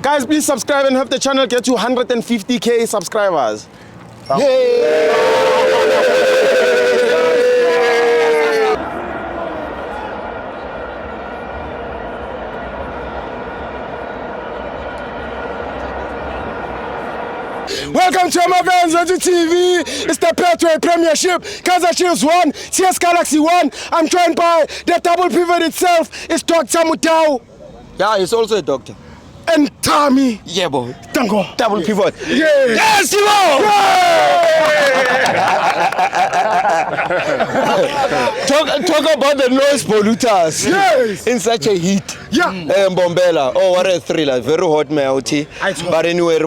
Guys, please subscribe and help the channel get to 150k subscribers. Yay! Welcome to my FANS Wethu TV. It's the Pathway Premiership. Kaizer Chiefs 1, CS Galaxy 1. I'm joined by the double pivot itself. It's Dr. Mutau. Yeah, he's also a doctor. And Tommy. Yeah, boy. Tango. Double pivot. Yeah. Yes, Timo! Talk about the noise polluters. Yes. In such a heat. Yeah. Mbombela. Oh, what a thriller. Very hot, mauti. But anyway,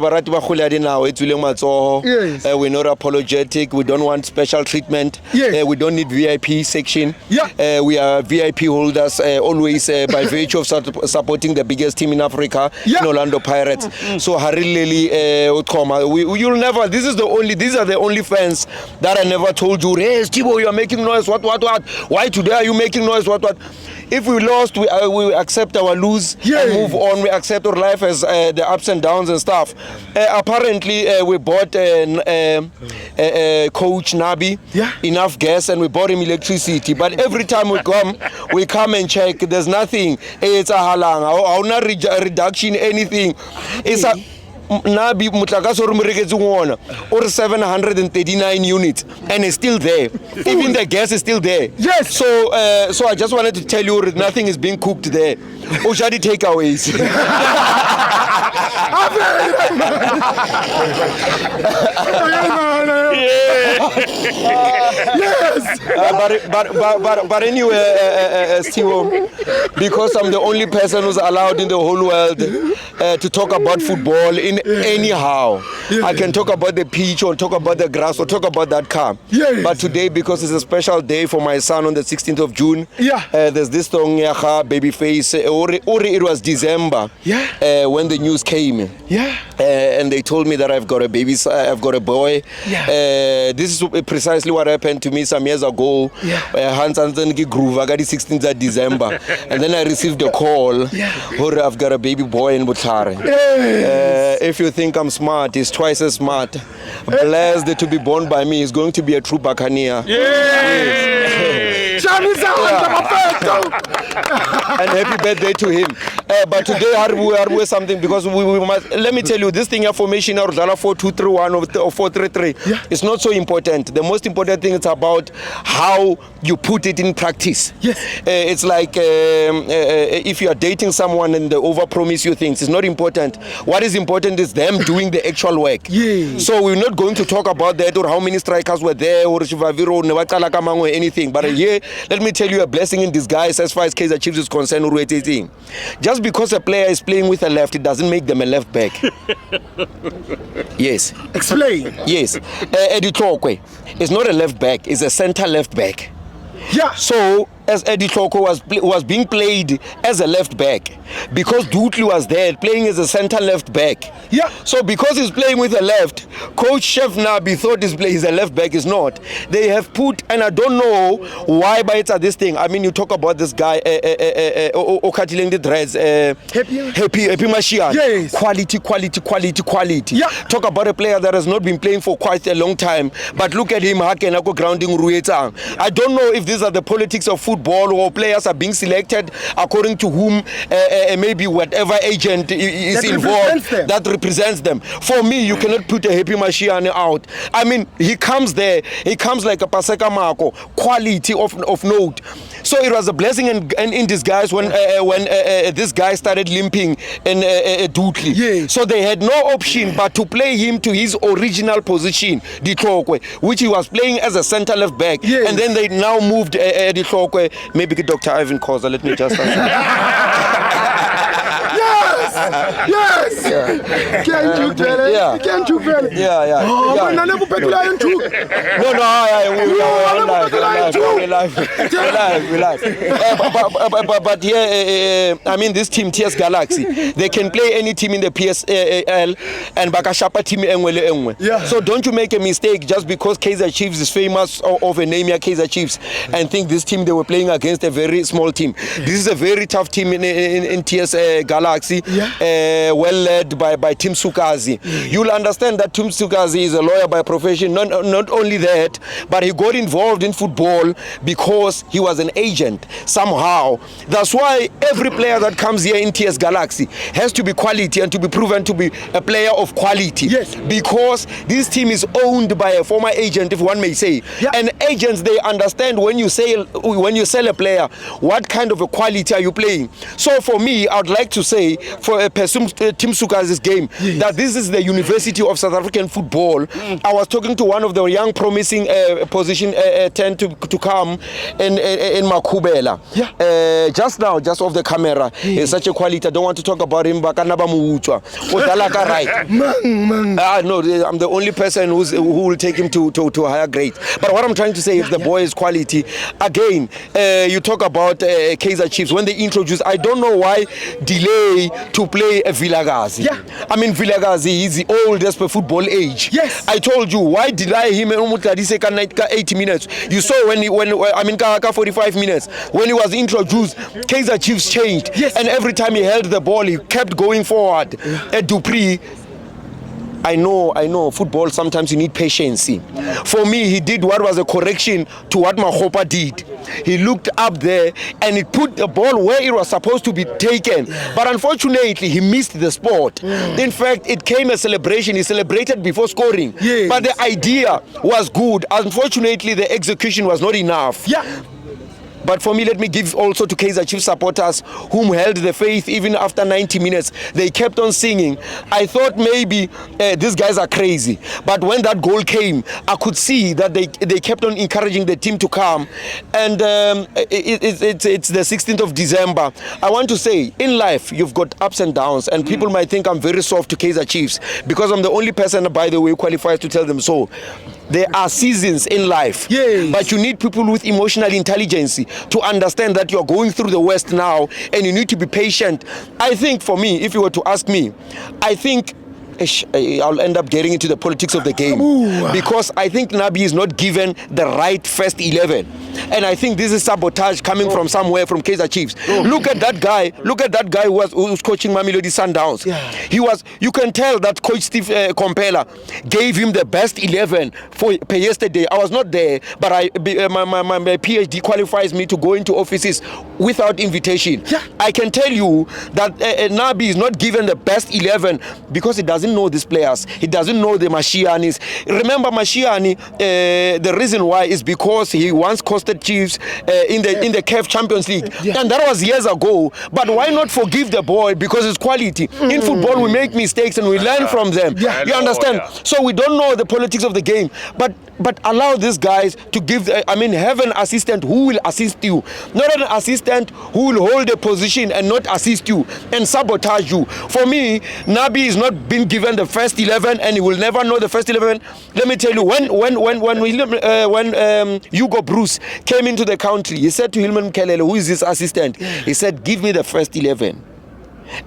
Yes. We're not apologetic. We don't want special treatment. Yes. We don't need VIP section. Yeah. We are VIP holders always by virtue of supporting the biggest team in Africa, Yeah. Orlando Pirates. So Harileli, you'll never. These are the only fans that I never told you. Hey, Stibo, you are making noise. What? Why today are you making noise? What? If we lost, we accept our lose and move on. We accept our life as the ups and downs and stuff. Apparently, we bought Coach Nabi enough gas and we bought him electricity. But every time we come and check. There's nothing. It's a halang. Our not reduction anything. It's a Nabi mutlakaso rumereketse ngona or 739 units and it's still there. Even the gas is still there. Yes. So I just wanted to tell you nothing is being cooked there. Ushadi takeaways. Yes. But anyway, Steve, because I'm the only person who's allowed in the whole world to talk about football in anyhow. I can talk about the pitch or talk about the grass or talk about that car. But today, because it's a special day for my son on the 16th of June, there's this song, Babyface, or it was December when the news came. And they told me that I've got a baby, I've got a boy. This is precisely what happened to me some years ago. Hans Antonki Groove, I got the 16th of December. And then I received a call, I've got a baby boy in Butlare. If you think I'm smart, he's twice as smart. Blessed to be born by me, he's going to be a true Buccaneer. And happy birthday to him. But today Harbu something because we must. Let me tell you, this thing formation or 4-2-3-1 or 4-3-3 is not so important. The most important thing is about how you put it in practice. It's like if you are dating someone and they overpromise you things, it's not important. What is important is them doing the actual work. So we're not going to talk about that or how many strikers were there or anything. But let me tell you a blessing in disguise as far as Kaizer Chiefs is concerned. Just because a player is playing with a left, it doesn't make them a left back. Yes. Explain. Yes. Eddie Tlokwe is not a left back, it's a center left back. So as Eddie Tloko was being played as a left back because Dutli was there playing as a center left back. So because he's playing with a left, Coach Chef Nabi thought he's a left back. Is not. They have put, and I don't know why, but it's this thing. I mean, you talk about this guy, Okatileng the Dreads, Happy Mashiach. Quality. Talk about a player that has not been playing for quite a long time, but look at him, grounding Ruetang. I don't know if these are the politics of football or players are being selected according to whom maybe whatever agent is that involved that represents them. For me, you cannot put a Happy Mashiach out. I mean, he comes there, he comes like a Paseka Marco, quality of note. So it was a blessing in disguise when this guy started limping in Dutli. So they had no option but to play him to his original position, Ditlokwe, which he was playing as a center left back. And then they now moved Ditlokwe, maybe Dr. Ivan Koza, let me just answer. Yes. Can't you tell it? Can't you tell it? Oh, but I never pick lion too. No, we're live. But here, I mean, this team, TS Galaxy, they can play any team in the PSL and Bakashapa team engwe. So don't you make a mistake just because Kaizer Chiefs is famous of a name here, Kaizer Chiefs, and think this team they were playing against a very small team. This is a very tough team in TS Galaxy. well led by Tim Sukazi. You'll understand that Tim Sukazi is a lawyer by profession. Not only that, but he got involved in football because he was an agent somehow. That's why every player that comes here in TS Galaxy has to be quality and to be proven to be a player of quality. Yes. Because this team is owned by a former agent, if one may say. Yeah. And agents, they understand when you sell a player, what kind of a quality are you playing. So for me, I would like to say for Tim Sukazi's game, that this is the University of South African football. I was talking to one of the young promising position tend to come in Makubela. Just now, just off the camera, he's such a quality. I don't want to talk about him, but right. No, I'm the only person who will take him to a higher grade. But what I'm trying to say is the boy is quality. Again, you talk about Kaizer Chiefs. When they introduce, I don't know why delay to play a Vilagazi. I mean, Vilagazi is the oldest per football age. Yes. I told you, why delay him 80 minutes? You saw when 45 minutes. When he was introduced, Kaizer Chiefs changed. Yes. And every time he held the ball, he kept going forward. Dupree, I know, football, sometimes you need patience. For me, he did what was a correction to what Mahopa did. He looked up there and he put the ball where it was supposed to be taken. But unfortunately, he missed the spot. In fact, it came a celebration. He celebrated before scoring. Yes. But the idea was good. Unfortunately, the execution was not enough. But for me, let me give also to Kaizer Chiefs supporters whom held the faith even after 90 minutes. They kept on singing. I thought maybe these guys are crazy. But when that goal came, I could see that they kept on encouraging the team to come. And it's the 16th of December. I want to say, in life, you've got ups and downs. And people might think I'm very soft to Kaizer Chiefs because I'm the only person, by the way, who qualifies to tell them so. There are seasons in life, but you need people with emotional intelligence to understand that you're going through the worst now and you need to be patient. I think for me, if you were to ask me, I think I'll end up getting into the politics of the game because I think Nabi is not given the right first 11. And I think this is sabotage coming from somewhere from Kaizer Chiefs. Look at that guy who's coaching Mamelodi Sundowns. You can tell that Coach Steve Kompela gave him the best 11 for yesterday. I was not there, but my PhD qualifies me to go into offices without invitation. I can tell you that Nabi is not given the best 11 because he doesn't know these players. He doesn't know the Mashianis. Remember Mashiani, the reason why is because he once costed Chiefs in the CAF Champions League. And that was years ago. But why not forgive the boy because it's quality? In football, we make mistakes and we learn from them. You understand? So we don't know the politics of the game. But allow these guys to give, have an assistant who will assist you. Not an assistant who will hold a position and not assist you and sabotage you. For me, Nabi is not been given the first 11 and he will never know the first 11. Let me tell you, when Hugo Bruce came into the country, he said to Hilman Mkelele, who is his assistant, he said, give me the first 11.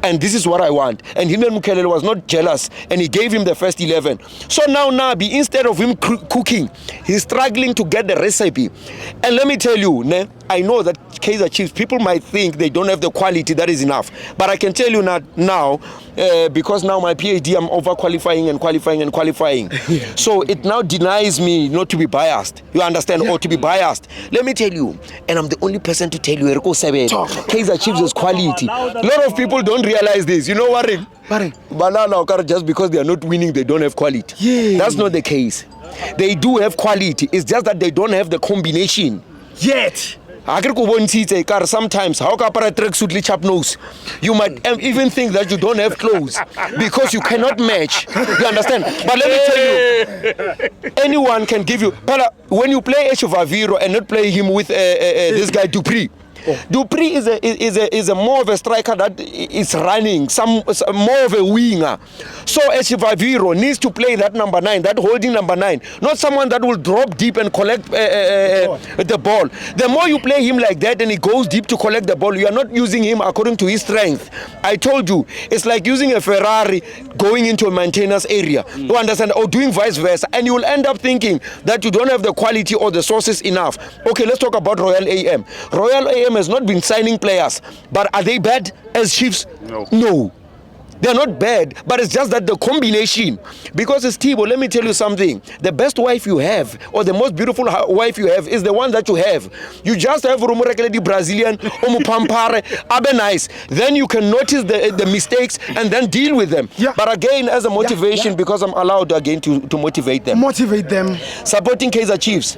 And this is what I want. And Hilman Mkelele was not jealous and he gave him the first 11. So now Nabi, instead of him cooking, he's struggling to get the recipe. And let me tell you, I know that Kaizer Chiefs, people might think they don't have the quality that is enough. But I can tell you now, because now my PhD, I'm overqualifying and qualifying. So it now denies me not to be biased. You understand? Or to be biased. Let me tell you, and I'm the only person to tell you, Kaizer Chiefs is quality. A lot of people don't realize this. You know what? Banana, just because they are not winning, they don't have quality. That's not the case. They do have quality. It's just that they don't have the combination yet. Sometimes how tracksuit chap nose, you might even think that you don't have clothes because you cannot match. You understand? But let me tell you, anyone can give you. When you play Echovaviro and not play him with this guy Dupree. Dupree is a more of a striker that is running, more of a winger. So Echivaviro needs to play that number 9, that holding number 9, not someone that will drop deep and collect the ball. The more you play him like that and he goes deep to collect the ball, you are not using him according to his strength. I told you, it's like using a Ferrari going into a maintenance area. You understand? Or doing vice versa. And you will end up thinking that you don't have the quality or the sources enough. Okay, let's talk about Royal AM. Royal AM has not been signing players, but are they bad as Chiefs? No. They're not bad, but it's just that the combination. Because it's Tibo, let me tell you something. The best wife you have, or the most beautiful wife you have, is the one that you have. You just have the Brazilian, Pampare, abe nice. Then you can notice the mistakes and then deal with them. Yeah. But again, as a motivation, because I'm allowed again to motivate them. Motivate them. Supporting Kaizer Chiefs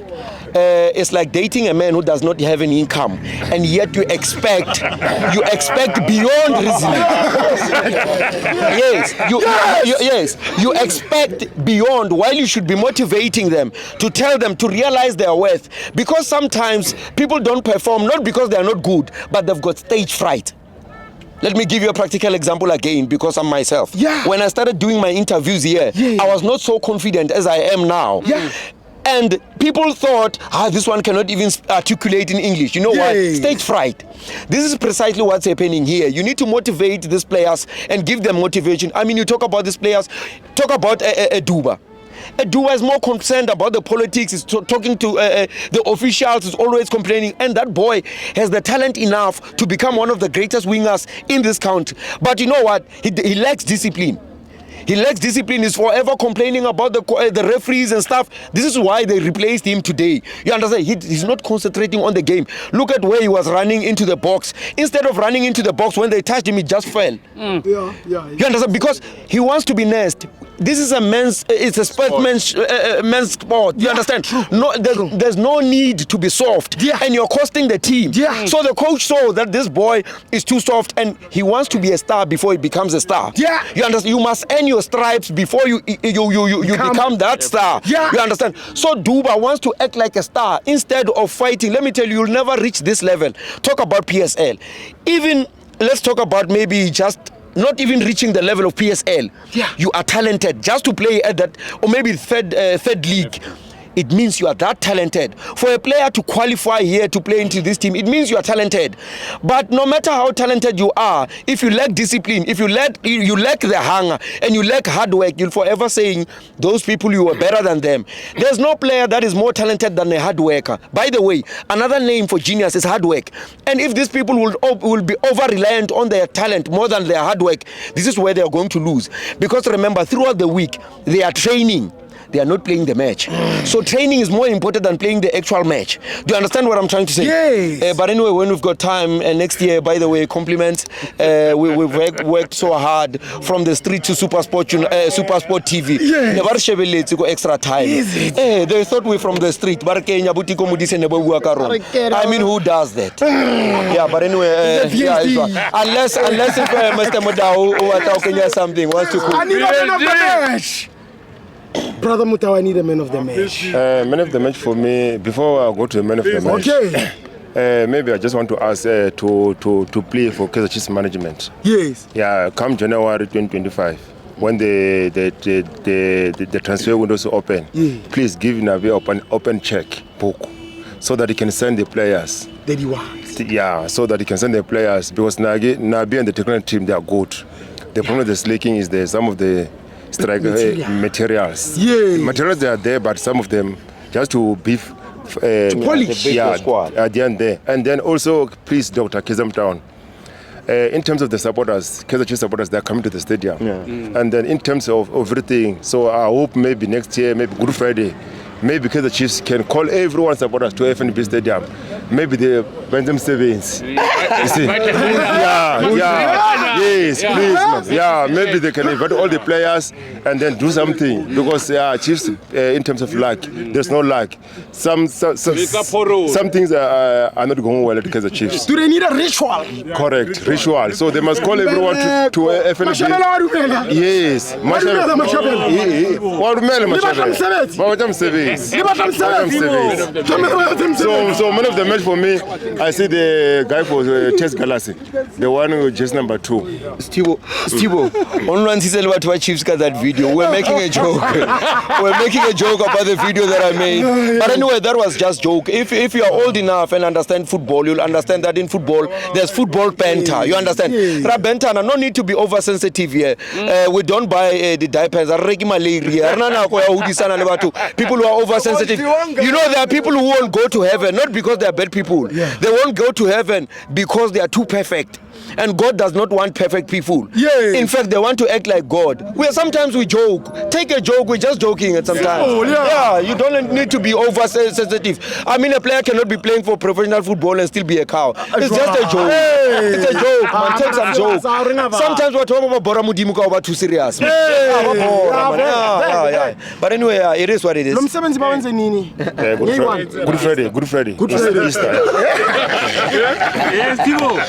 is like dating a man who does not have any income, and yet you expect beyond reasoning. Yes, you expect beyond, while you should be motivating them to tell them to realize their worth. Because sometimes people don't perform not because they are not good, but they've got stage fright. Let me give you a practical example again, because I'm myself. Yeah. When I started doing my interviews here, I was not so confident as I am now. Yeah. And people thought, this one cannot even articulate in English. You know what? Stage fright. This is precisely what's happening here. You need to motivate these players and give them motivation. I mean, you talk about these players, talk about a Duba. A Duba is more concerned about the politics, is talking to the officials, is always complaining, and that boy has the talent enough to become one of the greatest wingers in this country. But you know what? He lacks discipline. He lacks discipline. He's forever complaining about the referees and stuff. This is why they replaced him today. You understand? He's not concentrating on the game. Look at where he was running into the box. Instead of running into the box, when they touched him, he just fell. You understand? Because he wants to be next. This is it's a sportsman's men's sport. You understand? No, there's no need to be soft. And you're costing the team. So the coach saw that this boy is too soft and he wants to be a star before he becomes a star. You understand? You must earn your stripes before you become that star. You understand? So Duba wants to act like a star instead of fighting. Let me tell you, you'll never reach this level. Talk about PSL. Even, let's talk about maybe just not even reaching the level of PSL. You are talented just to play at that, or maybe third league. It means you are that talented. For a player to qualify here to play into this team, it means you are talented. But no matter how talented you are, if you lack discipline, if you lack the hunger and you lack hard work, you'll forever saying those people you are better than them. There's no player that is more talented than a hard worker. By the way, another name for genius is hard work. And if these people will be over-reliant on their talent more than their hard work, this is where they are going to lose. Because remember, throughout the week, they are training. They are not playing the match. So training is more important than playing the actual match. Do you understand what I'm trying to say? Yes. But anyway, when we've got time, next year, by the way, compliments. We've worked so hard from the street to Supersport TV. Never go extra time. They thought we're from the street. I mean, who does that? But anyway, unless if Mr. Modao or something wants to cook. I need a man of the match. Brother Mutawa, I need a man of the match. Man of the match for me, before I go to the man of the match. Okay. Maybe I just want to ask to play for Kaizer Chiefs management. Yes. Yeah, come January 2025, when the transfer windows open, please give Nabi an open check book so that he can send the players. That he wants. Yeah, so that he can send the players, because Nabi and the technical team, they are good. The problem with the slaking is there some of the materials. Materials they are there, but some of them just to beef to polish the squad at the end there. And then also, please, Dr. Kizam, in terms of the supporters, Kaizer Chiefs supporters, they are coming to the stadium. And then in terms of everything, so I hope maybe next year, maybe Good Friday, maybe Kaizer Chiefs can call everyone supporters to FNB Stadium. Maybe they bend them savings. You see? Yes, please. Maybe they can invite all the players and then do something, because Chiefs, in terms of luck, there's no luck. Some things are not going well at Kaizer Chiefs. Do they need a ritual? Correct, ritual. So they must call everyone to FNB. Yes. So man of the match for me, I see the guy for Chess Galaxy, the one who just number 2. Steve, on one season about to Chiefs got that video. We're making a joke. We're making a joke about the video that I made. But anyway, that was just joke. If you are old enough and understand football, you'll understand that in football there's football banter. You understand? Banter, no need to be oversensitive here. We don't buy the diapers. People who are oversensitive. You know, there are people who won't go to heaven, not because they are bad people. They won't go to heaven because they are too perfect. and God does not want perfect people. Yeah. In fact, they want to act like God. Sometimes we joke. Take a joke. We're just joking at sometimes. Oh, yeah. You don't need to be over sensitive. I mean, a player cannot be playing for professional football and still be a cow. It's just a joke. Hey. It's a joke, man. Take some joke. Sometimes we're talking about Bora Mudimuka over too serious. Yeah. But anyway, it is what it is. Good Friday. Good Friday. Good Friday. Easter. Yes, Timo.